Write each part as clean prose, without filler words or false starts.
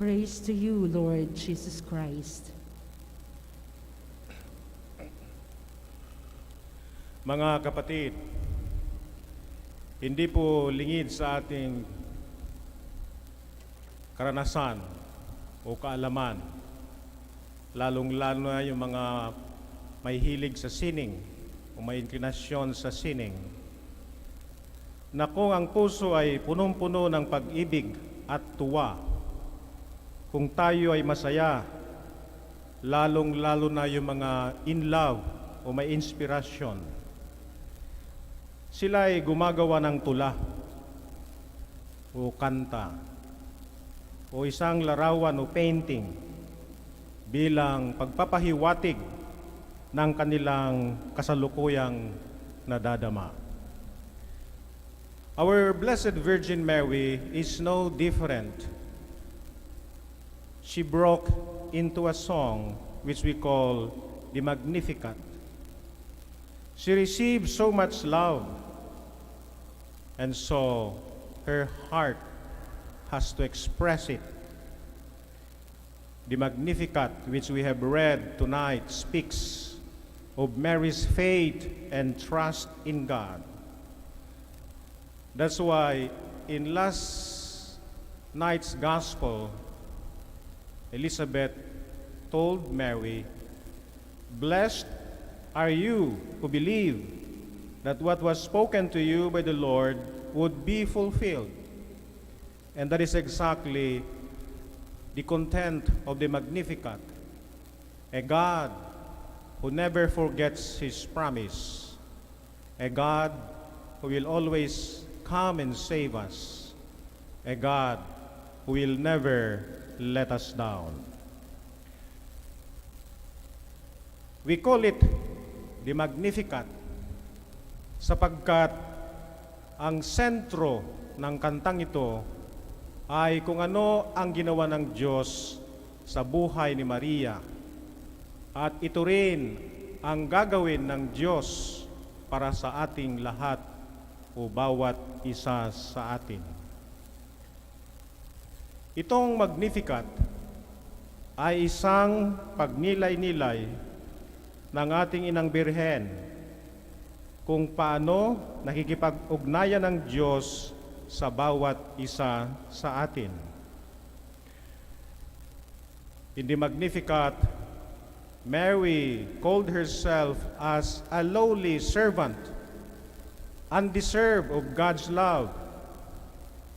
Praise to you, Lord Jesus Christ. Mga kapatid, hindi po lingid sa ating karanasan o kaalaman, lalong-lalo na yung mga may hilig sa sining o may inklinasyon sa sining, na kung ang puso ay punong-puno ng pag-ibig at tuwa, kung tayo ay masaya, lalong-lalo na yung mga in love o may inspirasyon, sila ay gumagawa ng tula o kanta o isang larawan o painting bilang pagpapahiwatig ng kanilang kasalukuyang nadadama. Our Blessed Virgin Mary is no different. She broke into a song which we call the Magnificat. She received so much love, and so her heart has to express it. The Magnificat, which we have read tonight, speaks of Mary's faith and trust in God. That's why in last night's gospel, Elizabeth told Mary, "Blessed are you who believe that what was spoken to you by the Lord would be fulfilled." And that is exactly the content of the Magnificat. A God who never forgets His promise. A God who will always come and save us. A God who will never let us down. We call it the Magnificat sapagkat ang sentro ng kantang ito ay kung ano ang ginawa ng Diyos sa buhay ni Maria. At ito rin ang gagawin ng Diyos para sa ating lahat o bawat isa sa atin. Itong Magnificat ay isang pagnilay-nilay ng ating Inang Birhen kung paano nakikipag-ugnayan ng Diyos sa bawat isa sa atin. In the Magnificat, Mary called herself as a lowly servant, undeserved of God's love,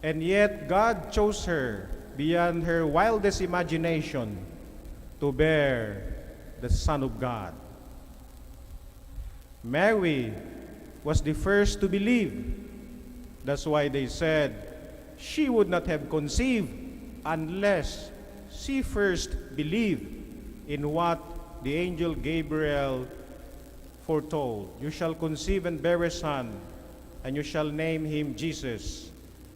and yet God chose her beyond her wildest imagination to bear the Son of God. Mary was the first to believe. That's why they said she would not have conceived unless she first believed in what the angel Gabriel foretold. You shall conceive and bear a son, and you shall name him Jesus.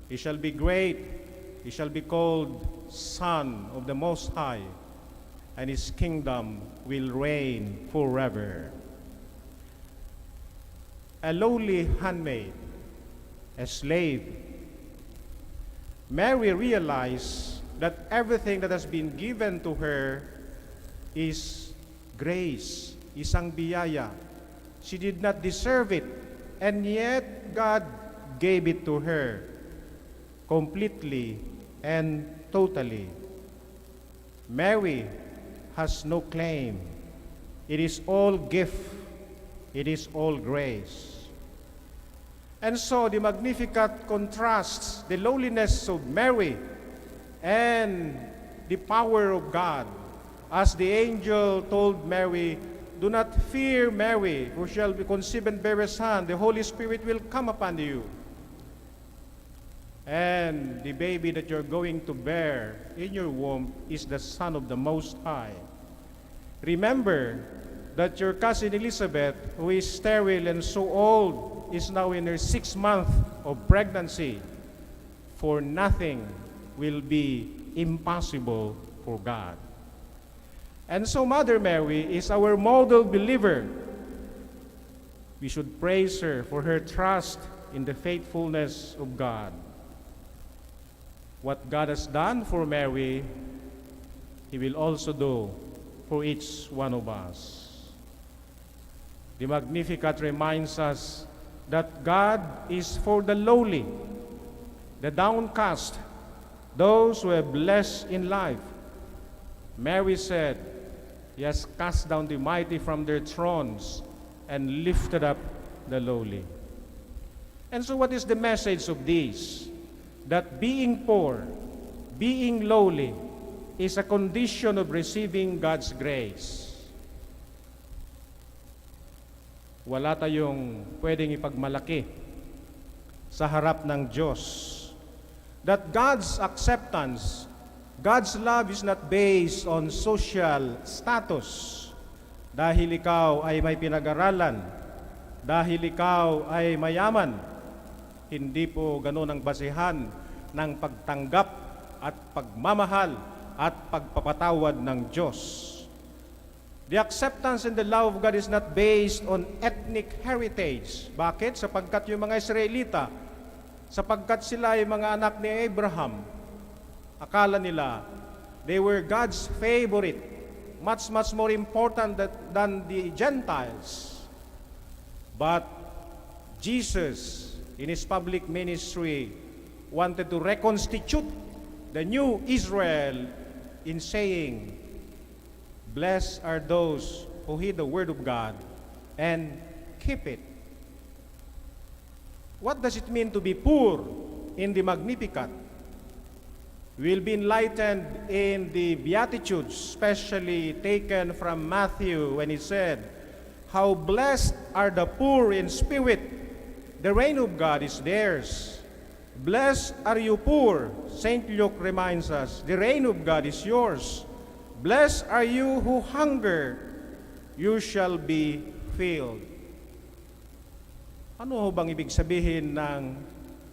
He shall be great. He shall be called Son of the Most High, and his kingdom will reign forever. A lowly handmaid, a slave, Mary realized that everything that has been given to her is grace, isang biyaya. She did not deserve it, and yet God gave it to her completely and totally. Mary has no claim. It is all gift. It is all grace. And so the Magnificat contrasts the lowliness of Mary and the power of God. As the angel told Mary, "Do not fear, Mary, who shall be conceived and bear a son. The Holy Spirit will come upon you. And the baby that you're going to bear in your womb is the Son of the Most High." Remember that your cousin Elizabeth, who is sterile and so old, is now in her 6th month of pregnancy. For nothing will be impossible for God. And so Mother Mary is our model believer. We should praise her for her trust in the faithfulness of God. What God has done for Mary He will also do for each one of us. The Magnificat reminds us that God is for the lowly, the downcast, those who have less in life. Mary said, He has cast down the mighty from their thrones and lifted up the lowly. And so what is the message of this? That being poor, being lowly, is a condition of receiving God's grace. Wala tayong pwedeng ipagmalaki sa harap ng Diyos. That God's acceptance, God's love is not based on social status. Dahil ikaw ay may pinag-aralan, dahil ikaw ay mayaman, hindi po ganun ang basihan ng pagtanggap at pagmamahal at pagpapatawad ng Diyos. The acceptance and the love of God is not based on ethnic heritage. Bakit? Sapagkat yung mga Israelita, sapagkat sila ay mga anak ni Abraham, akala nila they were God's favorite, much more important than the Gentiles. But Jesus, in His public ministry, wanted to reconstitute the new Israel in saying, blessed are those who hear the word of God and keep it. What does it mean to be poor in the Magnificat? We'll be enlightened in the Beatitudes, especially taken from Matthew when he said, how blessed are the poor in spirit, the reign of God is theirs. Blessed are you poor, St. Luke reminds us, the reign of God is yours. Blessed are you who hunger, you shall be filled. Ano ho bang ibig sabihin ng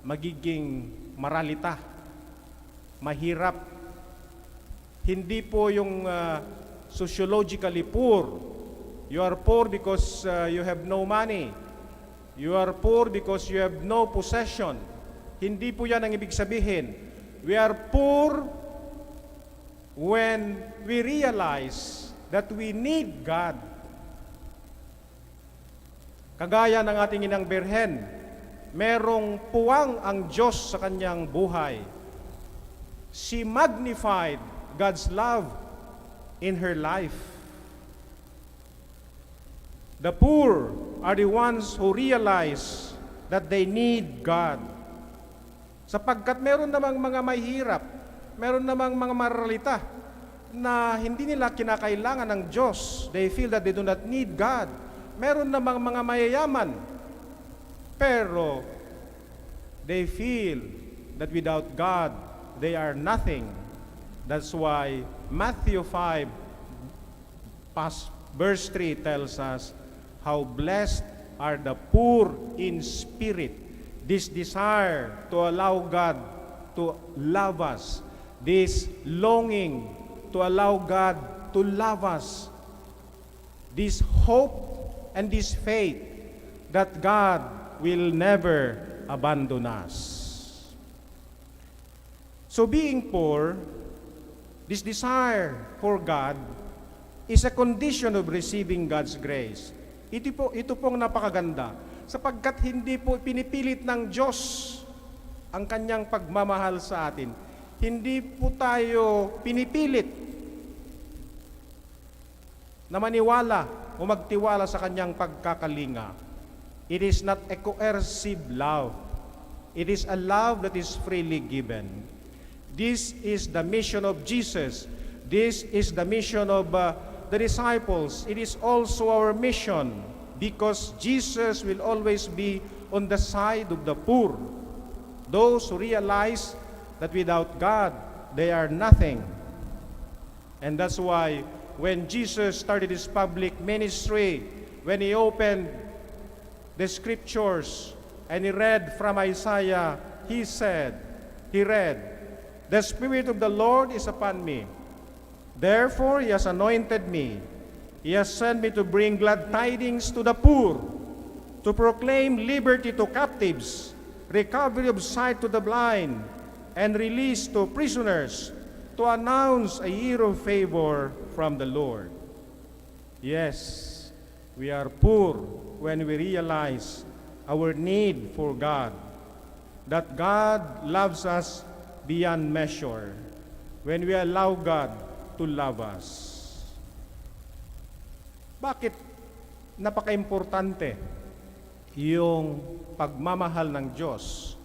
magiging maralita? Mahirap. Hindi po yung sociologically poor. You are poor because you have no money. You are poor because you have no possession. Hindi po yan ang ibig sabihin. We are poor when we realize that we need God. Kagaya ng ating inang Birhen, merong puwang ang Diyos sa kanyang buhay. She magnified God's love in her life. The poor are the ones who realize that they need God. Sapagkat meron namang mga mahirap, meron namang mga maralita na hindi nila kinakailangan ng Diyos. They feel that they do not need God. Meron namang mga mayayaman, pero they feel that without God, they are nothing. That's why Matthew 5, verse 3 tells us, how blessed are the poor in spirit. This desire to allow God to love us, this longing to allow God to love us, this hope and this faith that God will never abandon us. So being poor, this desire for God is a condition of receiving God's grace. Ito pong napakaganda, sapagkat hindi po pinipilit ng Diyos ang kanyang pagmamahal sa atin. Hindi po tayo pinipilit na maniwala o magtiwala sa kanyang pagkakalinga. It is not a coercive love. It is a love that is freely given. This is the mission of Jesus. This is the mission of the disciples. It is also our mission because Jesus will always be on the side of the poor. Those who realize that without God, they are nothing. And that's why when Jesus started His public ministry, when He opened the scriptures and He read from Isaiah, He read, "The Spirit of the Lord is upon me. Therefore He has anointed me. He has sent me to bring glad tidings to the poor, to proclaim liberty to captives, recovery of sight to the blind, and release to prisoners, to announce a year of favor from the Lord. Yes, we are poor when we realize our need for God, that God loves us beyond measure when we allow God to love us. Bakit napaka-importante yung pagmamahal ng Diyos?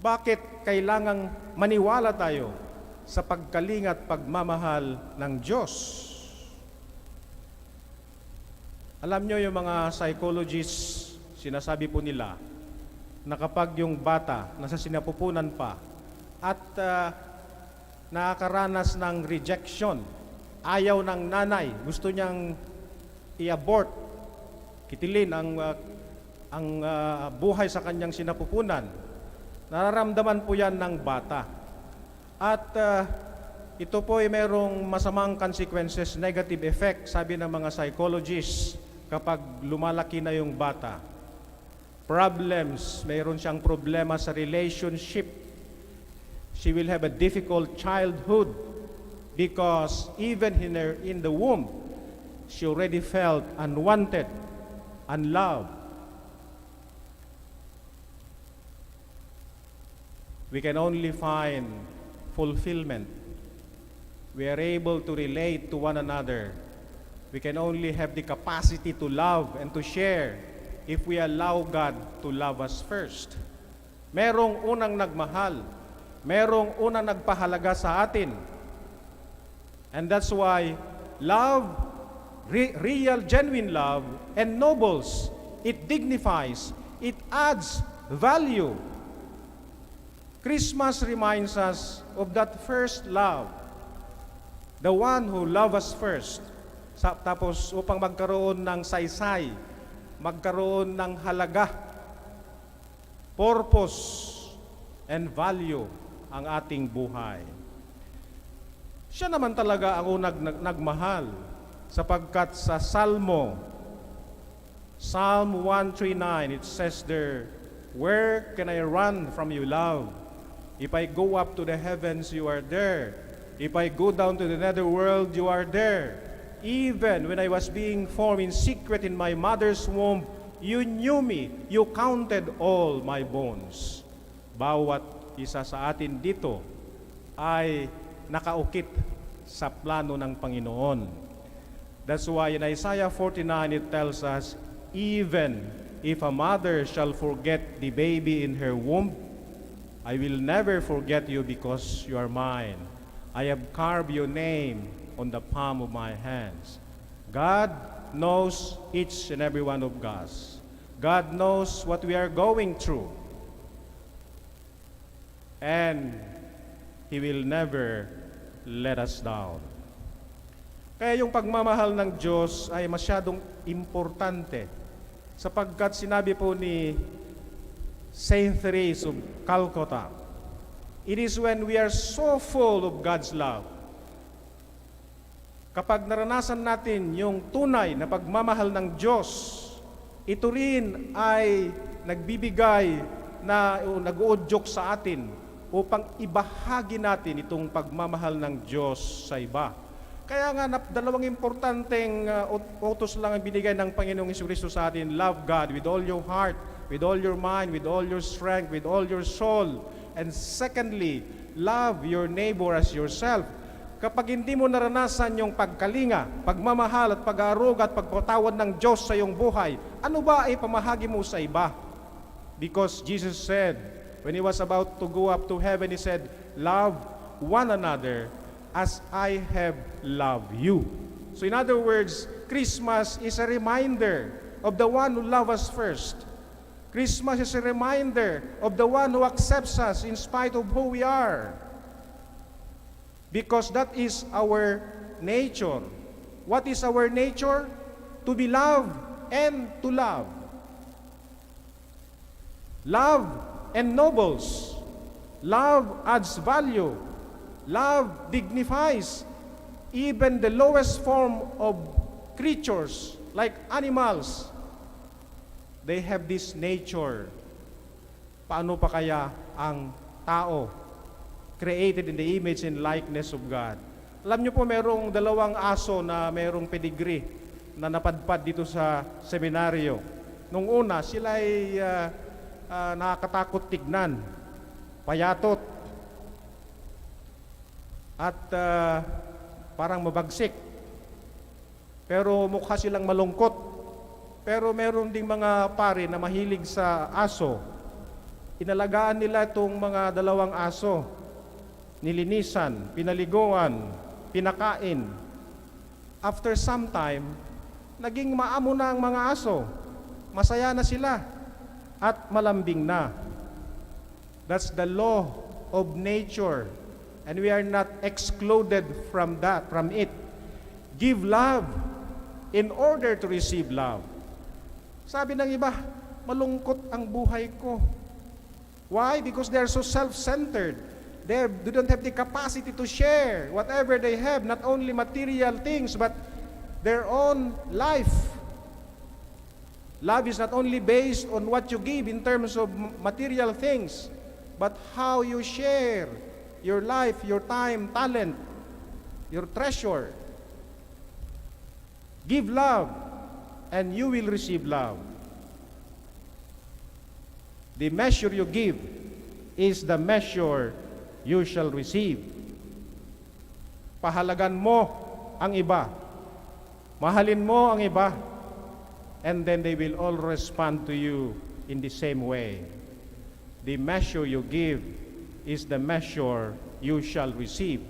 Bakit kailangang maniwala tayo sa pagkalingat pagmamahal ng Diyos? Alam nyo, yung mga psychologists, sinasabi po nila na kapag yung bata nasa sinapupunan pa at nakakaranas ng rejection, ayaw ng nanay, gusto niyang i-abort, kitilin ang buhay sa kanyang sinapupunan, nararamdaman po yan ng bata. At ito po ay merong masamang consequences, negative effect, sabi ng mga psychologists, kapag lumalaki na yung bata. Problems, mayroon siyang problema sa relationship. She will have a difficult childhood because even in the womb, she already felt unwanted, unloved. We can only find fulfillment. We are able to relate to one another. We can only have the capacity to love and to share if we allow God to love us first. Merong unang nagmahal. Merong unang nagpahalaga sa atin. And that's why love, real, genuine love, ennobles, it dignifies, it adds value. Christmas reminds us of that first love, the one who loved us first. Tapos upang magkaroon ng saysay, magkaroon ng halaga, purpose, and value ang ating buhay. Siya naman talaga ang unang nagmahal, sapagkat sa Psalm 139, it says there, "Where can I run from you, love? If I go up to the heavens, you are there. If I go down to the netherworld, you are there. Even when I was being formed in secret in my mother's womb, you knew me. You counted all my bones." Bawat isa sa atin dito ay nakaukit sa plano ng Panginoon. That's why in Isaiah 49 it tells us, "Even if a mother shall forget the baby in her womb, I will never forget you because you are mine. I have carved your name on the palm of my hands." God knows each and every one of us. God knows what we are going through. And He will never let us down. Kaya yung pagmamahal ng Diyos ay masyadong importante, sapagkat sinabi po ni Saint Therese of Calcutta, it is when we are so full of God's love, kapag naranasan natin yung tunay na pagmamahal ng Diyos, ito rin ay nagbibigay na nag-uudyok sa atin upang ibahagi natin itong pagmamahal ng Diyos sa iba. Kaya nga, dalawang importanteng utos lang ang binigay ng Panginoong Jesucristo sa atin: love God with all your heart, with all your mind, with all your strength, with all your soul. And secondly, love your neighbor as yourself. Kapag hindi mo naranasan yung pagkalinga, pagmamahal at pag-aaruga at pagpatawad ng Diyos sa iyong buhay, ano ba ay pamahagi mo sa iba? Because Jesus said, when He was about to go up to heaven, He said, "Love one another as I have loved you." So in other words, Christmas is a reminder of the one who loved us first. Christmas is a reminder of the one who accepts us in spite of who we are. Because that is our nature. What is our nature? To be loved and to love. Love ennobles. Love adds value. Love dignifies. Even the lowest form of creatures, like animals, they have this nature. Paano pa kaya ang tao? created in the image and likeness of God. Alam niyo po, merong dalawang aso na merong pedigree na napadpad dito sa seminaryo. Nung una, sila ay nakakatakot tignan, payatot, at parang mabagsik. Pero mukha silang malungkot. Pero meron ding mga pare na mahilig sa aso. Inalagaan nila itong mga dalawang aso. Nilinisan, pinaliguan, pinakain. After some time, naging maamo na ang mga aso. Masaya na sila at malambing na. That's the law of nature. And we are not excluded from it. Give love in order to receive love. Sabi ng iba, malungkot ang buhay ko. Why? Because they are so self-centered. They don't have the capacity to share whatever they have, not only material things, but their own life. Love is not only based on what you give in terms of material things, but how you share your life, your time, talent, your treasure. Give love, and you will receive love. The measure you give is the measure you shall receive. Pahalagan mo ang iba. Mahalin mo ang iba. And then they will all respond to you in the same way. The measure you give is the measure you shall receive.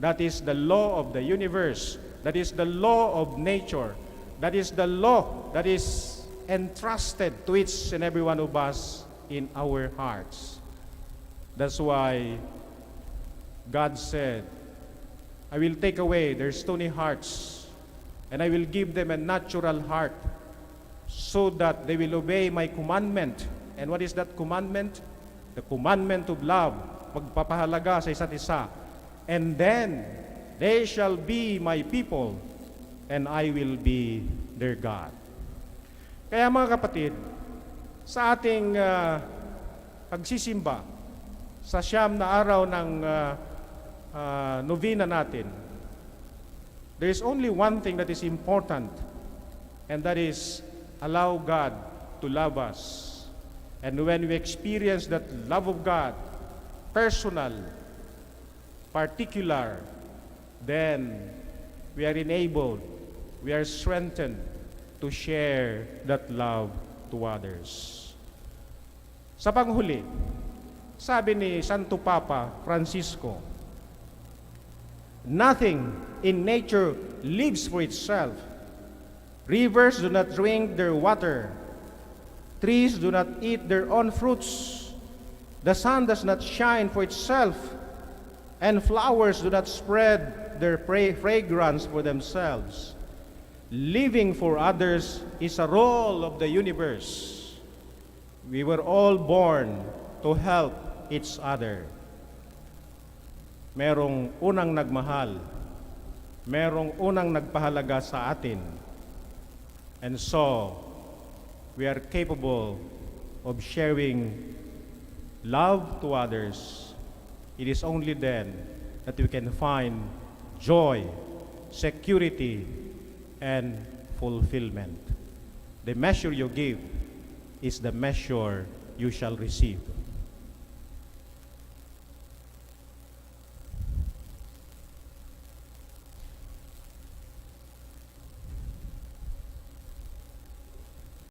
That is the law of the universe. That is the law of nature. That is the law that is entrusted to each and every one of us in our hearts. That's why God said, I will take away their stony hearts, and I will give them a natural heart, so that they will obey my commandment. And what is that commandment? The commandment of love. Magpapahalaga sa isa't isa. And then, they shall be my people, and I will be their God. Kaya mga kapatid, sa ating pagsisimba, sa siyam na araw ng novena natin, there is only one thing that is important, and that is allow God to love us. And when we experience that love of God, personal, particular, then we are enabled, we are strengthened to share that love to others. Sa panghuli, sabi ni Santo Papa Francisco, nothing in nature lives for itself. Rivers do not drink their water. Trees do not eat their own fruits. The sun does not shine for itself, and flowers do not spread their fragrance for themselves. Living for others is a role of the universe. We were all born to help each other. Merong unang nagmahal. Merong unang nagpahalaga sa atin. And so, we are capable of sharing love to others. It is only then that we can find joy, security, and fulfillment. The measure you give is the measure you shall receive.